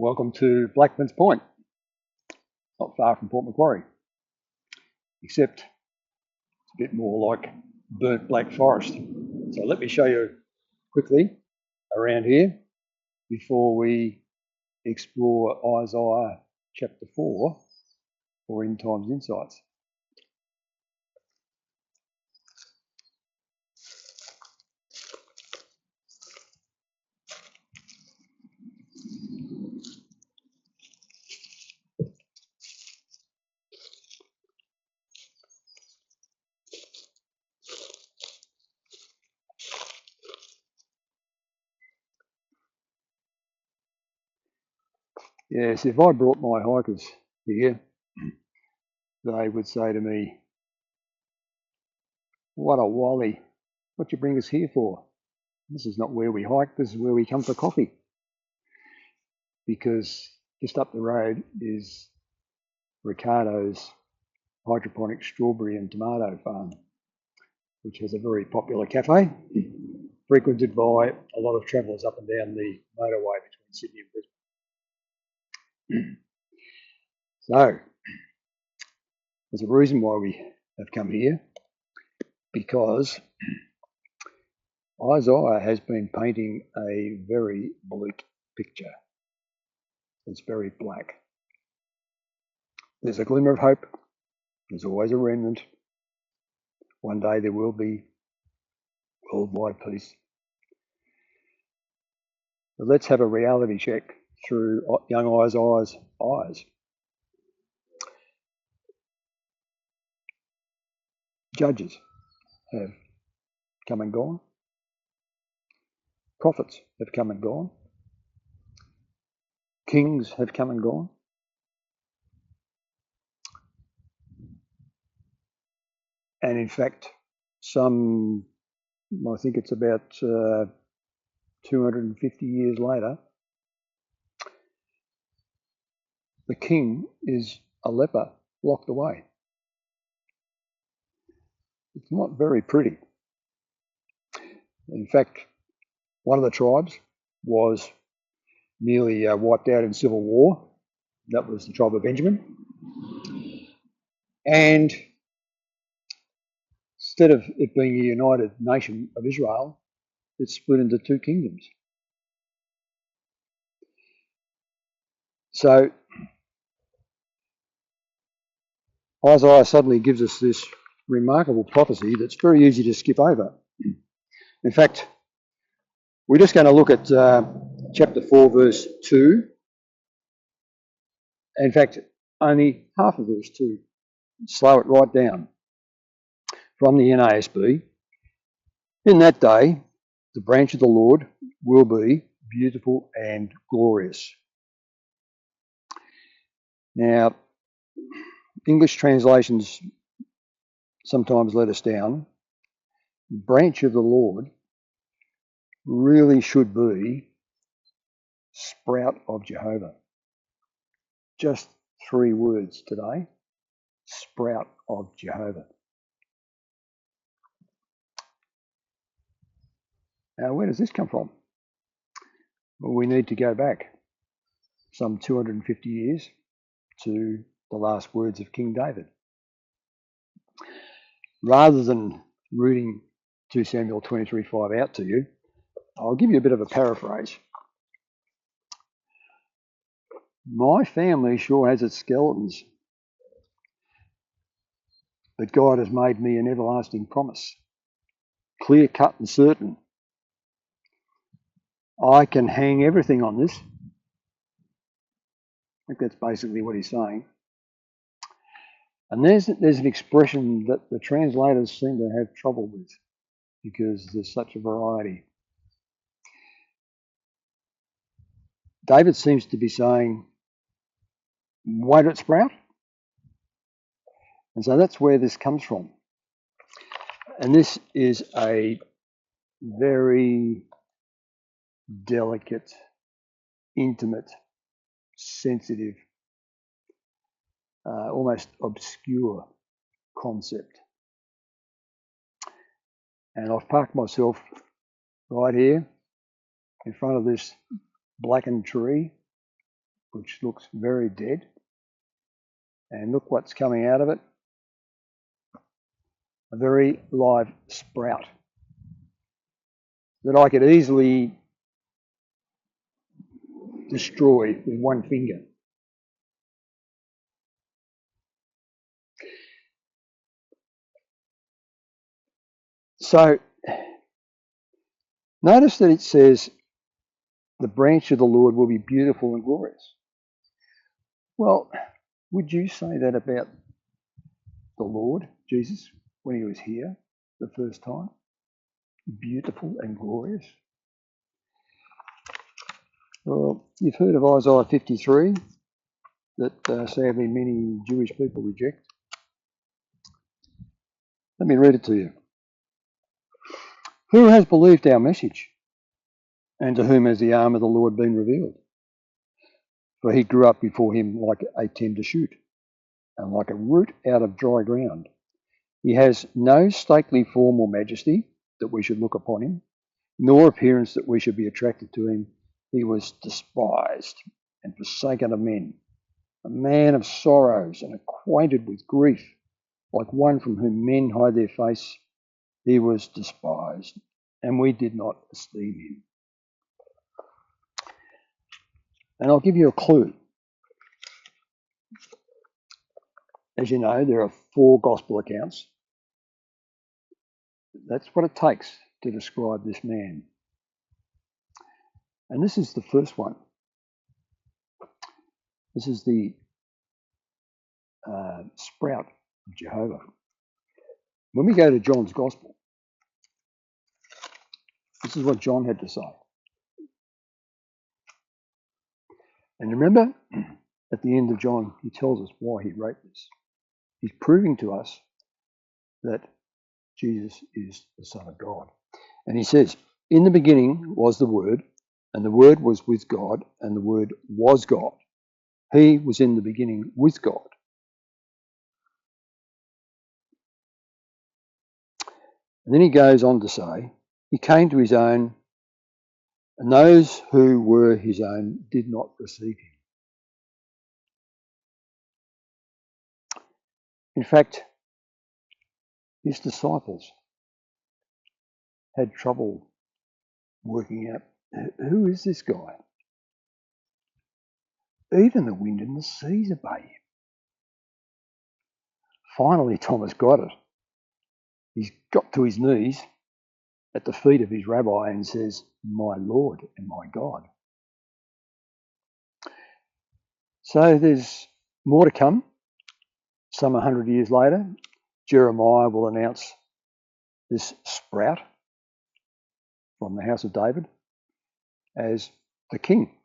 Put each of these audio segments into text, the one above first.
Welcome to Blackman's Point, not far from Port Macquarie, except it's a bit more like burnt black forest. So let me show you quickly around here before we explore Isaiah chapter 4 or End Times Insights. Yes, if I brought my hikers here, they would say to me, "What a wally, what you bring us here for? This is not where we hike, this is where we come for coffee." Because just up the road is Ricardo's hydroponic strawberry and tomato farm, which has a very popular cafe, frequented by a lot of travellers up and down the motorway between Sydney and Brisbane. So, there's a reason why we have come here, because Isaiah has been painting a very bleak picture. It's very black. There's a glimmer of hope. There's always a remnant. One day there will be worldwide peace. But let's have a reality check through young Isaiah's eyes. Judges have come and gone. Prophets have come and gone. Kings have come and gone. And in fact, I think it's about 250 years later, the king is a leper locked away. It's not very pretty. In fact, one of the tribes was nearly wiped out in civil war. That was the tribe of Benjamin. And instead of it being a united nation of Israel, it's split into two kingdoms. So Isaiah suddenly gives us this remarkable prophecy that's very easy to skip over. In fact, we're just going to look at chapter 4, verse 2. In fact, only half of verse 2. Slow it right down. From the NASB. In that day, the branch of the Lord will be beautiful and glorious. Now, English translations sometimes let us down. Branch of the Lord really should be sprout of Jehovah. Just 3 words today. Sprout of Jehovah. Now, where does this come from? Well, we need to go back some 250 years to the last words of King David. Rather than reading 2 Samuel 23:5 out to you, I'll give you a bit of a paraphrase. My family sure has its skeletons, but God has made me an everlasting promise, clear cut and certain. I can hang everything on this. I think that's basically what he's saying. And there's an expression that the translators seem to have trouble with because there's such a variety. David seems to be saying, won't it sprout? And so that's where this comes from. And this is a very delicate, intimate, sensitive, almost obscure concept. And I've parked myself right here in front of this blackened tree which looks very dead. And look what's coming out of it. A very live sprout that I could easily destroy with one finger. So notice that it says the branch of the Lord will be beautiful and glorious. Well, would you say that about the Lord Jesus when he was here the first time? Beautiful and glorious. Well, you've heard of Isaiah 53 that sadly many Jewish people reject. Let me read it to you. Who has believed our message? And to whom has the arm of the Lord been revealed? For he grew up before him like a tender shoot, and like a root out of dry ground. He has no stately form or majesty that we should look upon him, nor appearance that we should be attracted to him. He was despised and forsaken of men, a man of sorrows and acquainted with grief, like one from whom men hide their face. He was despised, and we did not esteem him. And I'll give you a clue. As you know, there are 4 gospel accounts. That's what it takes to describe this man. And this is the first one. This is the sprout of Jehovah. When we go to John's gospel, this is what John had to say. And remember, at the end of John, he tells us why he wrote this. He's proving to us that Jesus is the Son of God. And he says, in the beginning was the Word, and the Word was with God, and the Word was God. He was in the beginning with God. And then he goes on to say, he came to his own, and those who were his own did not receive him. In fact, his disciples had trouble working out, who is this guy? Even the wind and the seas obey him. Finally, Thomas got it. He's got to his knees at the feet of his rabbi and says, my Lord and my God. So there's more to come. Some 100 years later, Jeremiah will announce this sprout from the house of David as the king.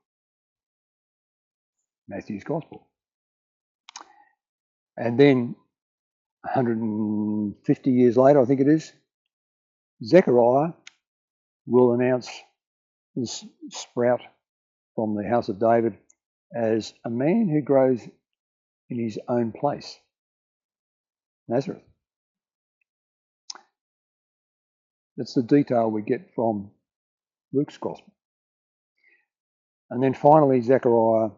Matthew's Gospel. And then 150 years later, I think it is, Zechariah will announce this sprout from the house of David as a man who grows in his own place, Nazareth. That's the detail we get from Luke's Gospel. And then finally, Zechariah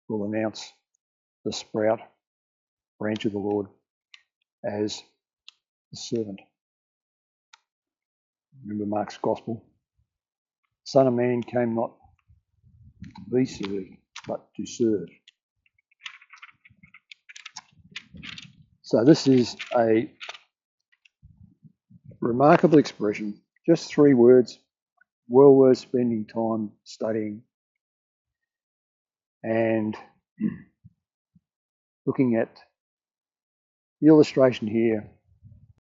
will announce the sprout, branch of the Lord, as the servant. Remember Mark's Gospel? Son of Man came not to be served, but to serve. So this is a remarkable expression, just 3 words, well worth spending time studying and looking at the illustration here